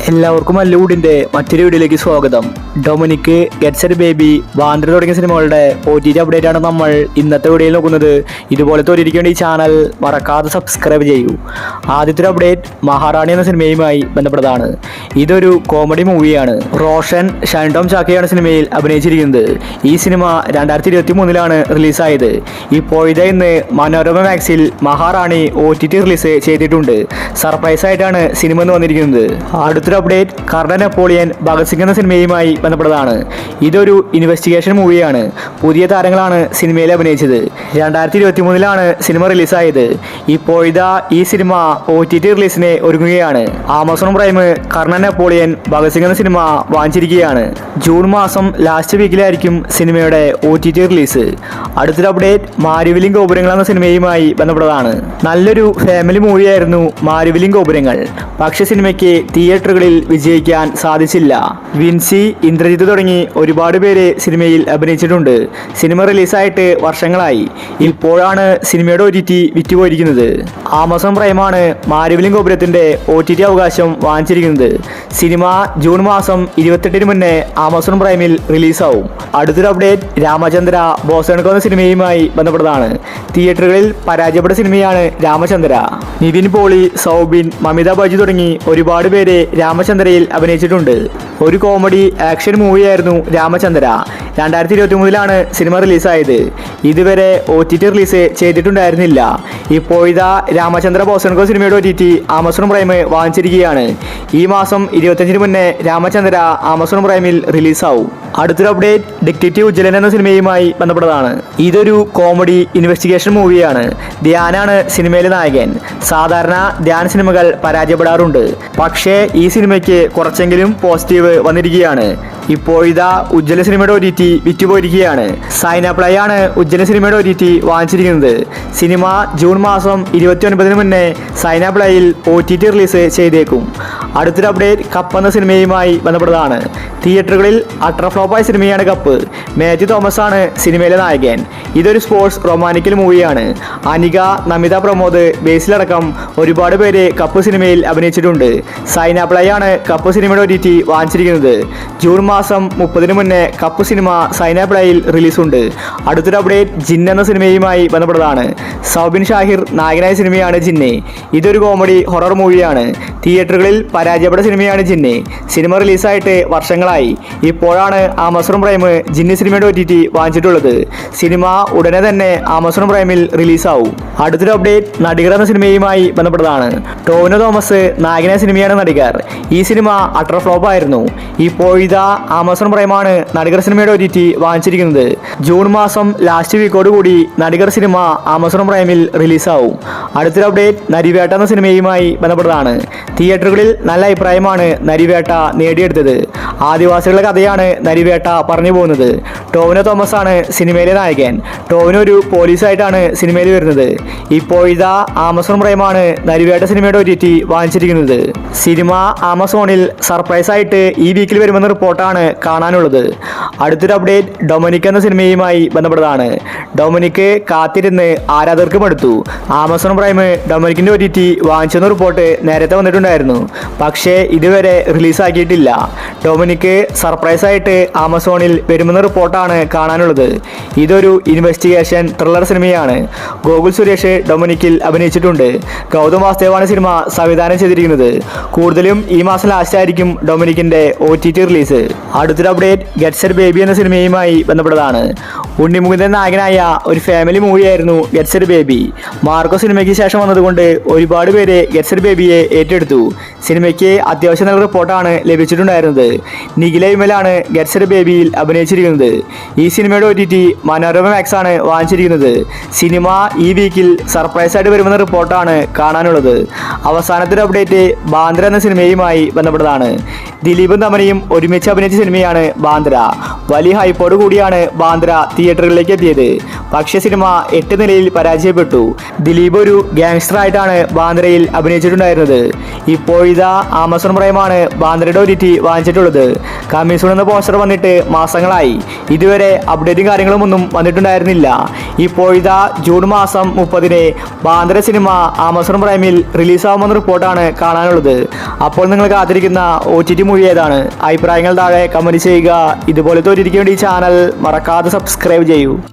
എല്ലാവർക്കും മല്ലൂഡിൻ്റെ മറ്റൊരു വീഡിയോയിലേക്ക് സ്വാഗതം. Dominic, gets a baby, Bandra തുടങ്ങിയ സിനിമകളുടെ OTT അപ്ഡേറ്റ് ആണ് നമ്മൾ ഇന്നത്തെ വീഡിയോയിൽ നോക്കുന്നത്. ഇതുപോലത്തെ ഒരു ചാനൽ മറക്കാതെ സബ്സ്ക്രൈബ് ചെയ്യൂ. ആദ്യത്തെ ഒരു അപ്ഡേറ്റ് മഹാറാണി എന്ന സിനിമയുമായി ബന്ധപ്പെട്ടതാണ്. ഇതൊരു കോമഡി മൂവിയാണ്. റോഷൻ ഷൈൻ ടോം ചാക്കയാണ് സിനിമയിൽ അഭിനയിച്ചിരിക്കുന്നത്. ഈ സിനിമ 2023 റിലീസായത്. ഇപ്പോഴത്തെ ഇന്ന് മനോരമ മാക്സിൽ മഹാറാണി OTT റിലീസ് ചെയ്തിട്ടുണ്ട്. സർപ്രൈസ് ആയിട്ടാണ് സിനിമ എന്ന് വന്നിരിക്കുന്നത്. അടുത്തൊരു അപ്ഡേറ്റ് കർണൻ നെപ്പോളിയൻ ഭഗത് സിംഗ് എന്ന സിനിമയുമായി ബന്ധപ്പെട്ടതാണ്. ഇതൊരു ഇൻവെസ്റ്റിഗേഷൻ മൂവിയാണ്. പുതിയ താരങ്ങളാണ് സിനിമയിൽ അഭിനയിച്ചത്. 2023 സിനിമ റിലീസായത്. ഇപ്പോഴിതാ ഈ സിനിമ OTT റിലീസിന് ഒരുങ്ങുകയാണ്. Amazon prime Karnan Napoleon Bhagat Singh എന്ന സിനിമ വാങ്ങിച്ചിരിക്കുകയാണ്. ജൂൺ മാസം ലാസ്റ്റ് വീക്കിലായിരിക്കും സിനിമയുടെ OTT റിലീസ്. അടുത്തൊരു അപ്ഡേറ്റ് മാരിവില്ലിംഗ് ഗോപുരങ്ങൾ എന്ന സിനിമയുമായി ബന്ധപ്പെട്ടതാണ്. നല്ലൊരു ഫാമിലി മൂവിയായിരുന്നു മാരിവില്ലിംഗ് ഗോപുരങ്ങൾ. പക്ഷേ സിനിമയ്ക്ക് തിയേറ്ററുകളിൽ വിജയിക്കാൻ സാധിച്ചില്ല. വിൻസി, ഇന്ദ്രജിത്ത് തുടങ്ങി ഒരുപാട് പേര് സിനിമയിൽ അഭിനയിച്ചിട്ടുണ്ട്. സിനിമ റിലീസായിട്ട് വർഷങ്ങളായി. ഇപ്പോഴാണ് സിനിമയുടെ OTT വിറ്റുപോയിരിക്കുന്നത്. ആമസോൺ പ്രൈമാണ് മാരിവില്ലിംഗ് ഗോപുരത്തിന്റെ OTT അവകാശം വാങ്ങിച്ചിരിക്കുന്നത്. സിനിമ ജൂൺ മാസം 28 മുന്നേ ആമസോൺ പ്രൈമിൽ റിലീസാവും. അടുത്തൊരു അപ്ഡേറ്റ് രാമചന്ദ്ര ബോസൺകോ എന്ന സിനിമയുമായി ബന്ധപ്പെട്ടതാണ്. തിയേറ്ററുകളിൽ പരാജയപ്പെട്ട സിനിമയാണ് രാമചന്ദ്ര. നിവിൻ പോളി, സൗബിൻ, മമിത ബജി തുടങ്ങി ഒരുപാട് പേര് രാമചന്ദ്രയിൽ അഭിനയിച്ചിട്ടുണ്ട്. ഒരു കോമഡി ആക്ഷൻ മൂവിയായിരുന്നു രാമചന്ദ്ര. 2023 സിനിമ റിലീസായത്. ഇതുവരെ OTT റിലീസ് ചെയ്തിട്ടുണ്ടായിരുന്നില്ല. ഇപ്പോഴിതാ രാമചന്ദ്ര ബോസൺകോ സിനിമയുടെ OTT ആമസോൺ പ്രൈം വാങ്ങിച്ചിരിക്കുകയാണ്. ഈ മാസം 25 മുന്നേ രാമചന്ദ്ര ആമസോൺ പ്രൈമിൽ റിലീസാവും. അടുത്തൊരു അപ്ഡേറ്റ് ഡിറ്റക്റ്റീവ് ഉജ്ജ്വലൻ എന്ന സിനിമയുമായി ബന്ധപ്പെട്ടതാണ്. ഇതൊരു കോമഡി ഇൻവെസ്റ്റിഗേഷൻ മൂവിയാണ്. ധ്യാനാണ് സിനിമയിലെ നായകൻ. സാധാരണ ധ്യാൻ സിനിമകൾ പരാജയപ്പെടാറുണ്ട്. പക്ഷേ ഈ സിനിമയ്ക്ക് കുറച്ചെങ്കിലും പോസിറ്റീവ് വന്നിരിക്കുകയാണ്. ഇപ്പോഴിതാ ഉജ്ജ്വല സിനിമയുടെ OTT വിറ്റുപോയിരിക്കുകയാണ്. സൈനപ്ലൈ ആണ് ഉജ്ജ്വല സിനിമയുടെ OTT വാങ്ങിച്ചിരിക്കുന്നത്. സിനിമ ജൂൺ മാസം 29 മുന്നേ സൈനപ്ലൈയിൽ OTT റിലീസ് ചെയ്തേക്കും. അടുത്തൊരു അപ്ഡേറ്റ് കപ്പ് എന്ന സിനിമയുമായി ബന്ധപ്പെട്ടതാണ്. തിയേറ്ററുകളിൽ അൾട്രാഫ്ലോപ്പായ സിനിമയാണ് കപ്പ്. മാത്യു തോമസ് ആണ് സിനിമയിലെ നായകൻ. ഇതൊരു സ്പോർട്സ് റൊമാൻറ്റിക്കൽ മൂവിയാണ്. അനിക, നമിത പ്രമോദ്, ബേസിലടക്കം ഒരുപാട് പേര് കപ്പ് സിനിമയിൽ അഭിനയിച്ചിട്ടുണ്ട്. സൈനപ്ലൈ ആണ് കപ്പ് സിനിമയുടെ OTT വാങ്ങിച്ചിരിക്കുന്നത്. ജൂൺ മാസം 30 മുന്നേ കപ്പ് സിനിമ സൈനപ്ലൈയിൽ റിലീസുണ്ട്. അടുത്തൊരു അപ്ഡേറ്റ് ജിൻ എന്ന സിനിമയുമായി ബന്ധപ്പെട്ടതാണ്. സൗബിൻ ഷാഹിർ നായകനായ സിനിമയാണ് ജിന്ന്. ഇതൊരു കോമഡി ഹൊറർ മൂവിയാണ്. തിയേറ്ററുകളിൽ പരാജയപ്പെട്ട സിനിമയാണ് ജിന്ന്. സിനിമ റിലീസായിട്ട് വർഷങ്ങളായി. ഇപ്പോഴാണ് ആമസോൺ പ്രൈം ജിന്ന് സിനിമയുടെ OTT വാങ്ങിച്ചിട്ടുള്ളത്. സിനിമ ഉടനെ തന്നെ ആമസോൺ പ്രൈമിൽ റിലീസാവും. അടുത്തൊരു അപ്ഡേറ്റ് നടികർ എന്ന സിനിമയുമായി ബന്ധപ്പെട്ടതാണ്. ടോവിനോ തോമസ് നായകനായ സിനിമയാണ് നടികർ. ഈ സിനിമ അട്ടർ ഫ്ലോപ്പ് ആയിരുന്നു. ഇപ്പോഴിതാ ആമസോൺ പ്രൈമാണ് നടികർ സിനിമയുടെ OTT വാങ്ങിച്ചിരിക്കുന്നത്. ജൂൺ മാസം ലാസ്റ്റ് വീക്കോടുകൂടി നടികർ സിനിമ ആമസോൺ പ്രൈമിൽ റിലീസാവും. അടുത്തൊരു അപ്ഡേറ്റ് നരിവേട്ട എന്ന സിനിമയുമായി ബന്ധപ്പെട്ടതാണ്. തിയേറ്ററുകളിൽ നല്ല അഭിപ്രായമാണ് നരിവേട്ട നേടിയെടുത്തത്. ആദിവാസികളുടെ കഥയാണ് നരിവേട്ട പറഞ്ഞു പോകുന്നത്. ടോവിനോ തോമസ് ആണ് സിനിമയിലെ നായകൻ. ടോവിനോ ഒരു പോലീസായിട്ടാണ് സിനിമയിൽ വരുന്നത്. ഇപ്പോഴിതാ ആമസോൺ പ്രൈമാണ് നരിവേട്ട സിനിമയുടെ OTT വാങ്ങിച്ചിരിക്കുന്നത്. സിനിമ ആമസോണിൽ സർപ്രൈസ് ആയിട്ട് ഈ വീക്കിൽ വരുമെന്ന റിപ്പോർട്ടാണ് കാണാനുള്ളത്. അടുത്തൊരു അപ്ഡേറ്റ് ഡൊമിനിക് എന്ന സിനിമയുമായി ബന്ധപ്പെട്ടതാണ്. ഡൊമിനിക് കാത്തിരുന്ന് ആരാധകർക്ക് മടുത്തു. ആമസോൺ പ്രൈം ഡൊമിനിക്കിന്റെ OTT വാങ്ങിച്ചെന്ന റിപ്പോർട്ട് നേരത്തെ വന്നിട്ടുണ്ടായിരുന്നു. പക്ഷേ ഇതുവരെ റിലീസാക്കിയിട്ടില്ല. ഡൊമിനിക് സർപ്രൈസ് ആയിട്ട് ആമസോണിൽ വരുമെന്ന റിപ്പോർട്ടാണ് കാണാനുള്ളത്. ഇതൊരു ഇൻവെസ്റ്റിഗേഷൻ ത്രില്ലർ സിനിമയാണ്. ഗോകുൽ സുരേഷ് ഡൊമിനിക്കിൽ അഭിനയിച്ചിട്ടുണ്ട്. ഗൗതം വാസുദേവാണ് സിനിമ സംവിധാനം ചെയ്തിരിക്കുന്നത്. കൂടുതലും ഈ മാസം ലാസ്റ്റ് ആയിരിക്കും ഡൊമിനിക്കിന്റെ OTT റിലീസ്. അടുത്തൊരു അപ്ഡേറ്റ് ഗെറ്റ്സ് എ ബേബി എന്ന സിനിമയുമായി ബന്ധപ്പെട്ടതാണ്. ഉണ്ണിമുകുന്ദൻ നായകനായ ഒരു ഫാമിലി മൂവിയായിരുന്നു ഗെറ്റ്സ് എ ബേബി. മാർക്കോ സിനിമയ്ക്ക് ശേഷം വന്നതുകൊണ്ട് ഒരുപാട് പേര് ഗെറ്റ്സ് എ ബേബിയെ ഏറ്റെടുത്തു. സിനിമയ്ക്ക് അത്യാവശ്യം നല്ല റിപ്പോർട്ടാണ് ലഭിച്ചിട്ടുണ്ടായിരുന്നത്. നിഖില വിമലാണ് ഗെറ്റ്സ് എ ബേബിയിൽ അഭിനയിച്ചിരിക്കുന്നത്. ഈ സിനിമയുടെ OTT മനോരമ മാക്സ് ആണ് വാങ്ങിച്ചിരിക്കുന്നത്. സിനിമ ഈ വീക്കിൽ സർപ്രൈസ് ആയിട്ട് വരുമെന്ന റിപ്പോർട്ടാണ് കാണാനുള്ളത്. അവസാനത്തെ അപ്ഡേറ്റ് ബാന്ദ്ര എന്ന സിനിമയുമായി ബന്ധപ്പെട്ടതാണ്. ദിലീപും തമനയും ഒരുമിച്ച് അഭിനയിച്ച സിനിമയാണ് ബാന്ദ്ര. വലിയ ഹൈപ്പോട് കൂടിയാണ് ബാന്ദ്ര തിയേറ്ററുകളിലേക്ക് എത്തിയത്. പക്ഷേ സിനിമ 8 നിലയിൽ പരാജയപ്പെട്ടു. ദിലീപ് ഒരു ഗാങ്സ്റ്റർ ആയിട്ടാണ് ബാന്ദ്രയിൽ അഭിനയിച്ചിട്ടുണ്ടായിരുന്നത്. ഇപ്പോഴിതാ ആമസോൺ പ്രൈമാണ് ബാന്ദ്രയുടെ OTT വാങ്ങിച്ചിട്ടുള്ളത്. കമ്മീഷൻ എന്ന പോസ്റ്റർ വന്നിട്ട് മാസങ്ങളായി. ഇതുവരെ അപ്ഡേറ്റും കാര്യങ്ങളും ഒന്നും വന്നിട്ടുണ്ടായിരുന്നില്ല. ഇപ്പോഴിതാ ജൂൺ മാസം 30-ന് ബാന്ദ്ര സിനിമ ആമസോൺ പ്രൈമിൽ റിലീസാവുമെന്ന റിപ്പോർട്ടാണ് കാണാനുള്ളത്. അപ്പോൾ നിങ്ങൾ കാത്തിരിക്കുന്ന OTT മൂവി ഏതാണ്? അഭിപ്രായങ്ങൾ താഴെ കമന്റ് ചെയ്യുക. ഇതുപോലത്തെ OTTക്ക് വേണ്ടി ഈ ചാനൽ മറക്കാതെ സബ്സ്ക്രൈബ് ചെയ്യൂ.